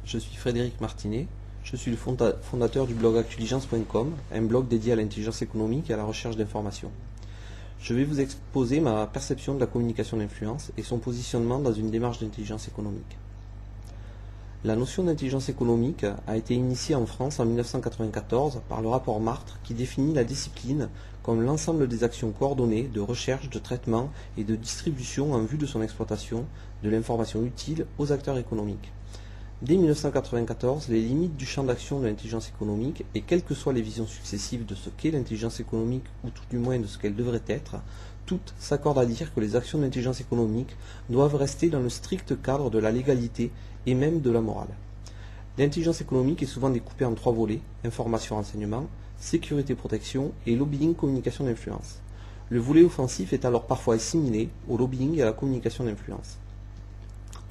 je suis Frédéric Martinet, je suis le fondateur du blog actuligence.com, un blog dédié à l'intelligence économique et à la recherche d'informations. Je vais vous exposer ma perception de la communication d'influence et son positionnement dans une démarche d'intelligence économique. La notion d'intelligence économique a été initiée en France en 1994 par le rapport Martre qui définit la discipline comme l'ensemble des actions coordonnées de recherche, de traitement et de distribution en vue de son exploitation de l'information utile aux acteurs économiques. Dès 1994, les limites du champ d'action de l'intelligence économique, et quelles que soient les visions successives de ce qu'est l'intelligence économique ou tout du moins de ce qu'elle devrait être, toutes s'accordent à dire que les actions d'intelligence économique doivent rester dans le strict cadre de la légalité et même de la morale. L'intelligence économique est souvent découpée en trois volets: information-renseignement, sécurité-protection et lobbying-communication d'influence. Le volet offensif est alors parfois assimilé au lobbying et à la communication d'influence.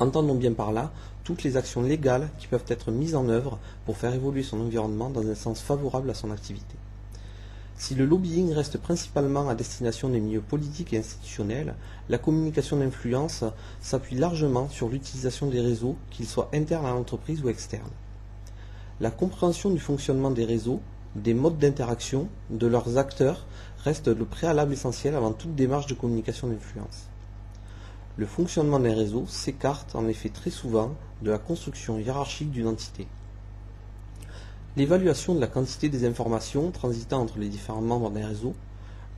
Entendons bien par là toutes les actions légales qui peuvent être mises en œuvre pour faire évoluer son environnement dans un sens favorable à son activité. Si le lobbying reste principalement à destination des milieux politiques et institutionnels, la communication d'influence s'appuie largement sur l'utilisation des réseaux, qu'ils soient internes à l'entreprise ou externes. La compréhension du fonctionnement des réseaux, des modes d'interaction, de leurs acteurs, reste le préalable essentiel avant toute démarche de communication d'influence. Le fonctionnement d'un réseau s'écarte en effet très souvent de la construction hiérarchique d'une entité. L'évaluation de la quantité des informations transitant entre les différents membres d'un réseau,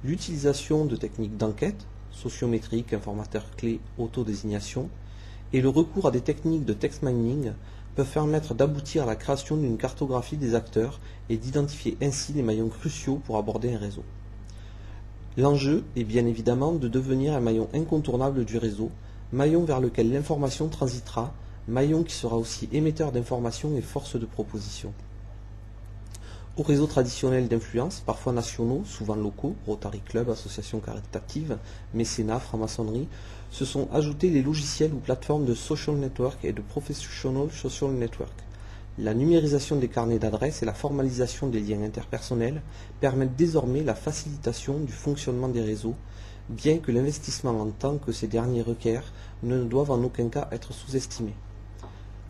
l'utilisation de techniques d'enquête, sociométriques, informateurs clés, autodésignation, et le recours à des techniques de text mining peuvent permettre d'aboutir à la création d'une cartographie des acteurs et d'identifier ainsi les maillons cruciaux pour aborder un réseau. L'enjeu est bien évidemment de devenir un maillon incontournable du réseau, maillon vers lequel l'information transitera, maillon qui sera aussi émetteur d'informations et force de proposition. Aux réseaux traditionnels d'influence, parfois nationaux, souvent locaux, Rotary Club, associations caritatives, mécénat, franc-maçonnerie, se sont ajoutés les logiciels ou plateformes de social network et de professional social network. La numérisation des carnets d'adresses et la formalisation des liens interpersonnels permettent désormais la facilitation du fonctionnement des réseaux, bien que l'investissement en temps que ces derniers requièrent ne doive en aucun cas être sous-estimé.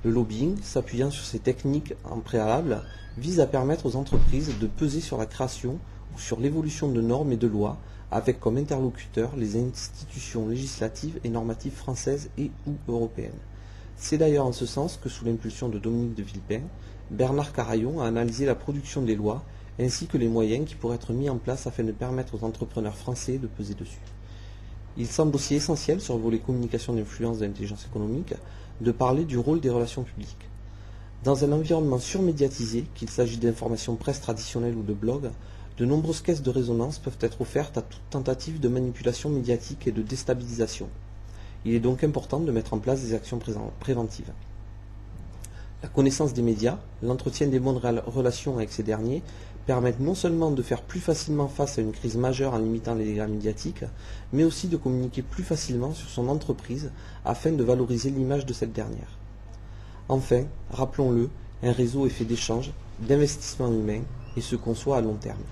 Le lobbying, s'appuyant sur ces techniques en préalable, vise à permettre aux entreprises de peser sur la création ou sur l'évolution de normes et de lois, avec comme interlocuteurs les institutions législatives et normatives françaises et ou européennes. C'est d'ailleurs en ce sens que, sous l'impulsion de Dominique de Villepin, Bernard Carayon a analysé la production des lois ainsi que les moyens qui pourraient être mis en place afin de permettre aux entrepreneurs français de peser dessus. Il semble aussi essentiel, sur le volet communication d'influence de l'intelligence économique, de parler du rôle des relations publiques. Dans un environnement surmédiatisé, qu'il s'agisse d'informations presse traditionnelles ou de blogs, de nombreuses caisses de résonance peuvent être offertes à toute tentative de manipulation médiatique et de déstabilisation. Il est donc important de mettre en place des actions préventives. La connaissance des médias, l'entretien des bonnes relations avec ces derniers permettent non seulement de faire plus facilement face à une crise majeure en limitant les dégâts médiatiques, mais aussi de communiquer plus facilement sur son entreprise afin de valoriser l'image de cette dernière. Enfin, rappelons-le, un réseau est fait d'échanges, d'investissements humains et se conçoit à long terme.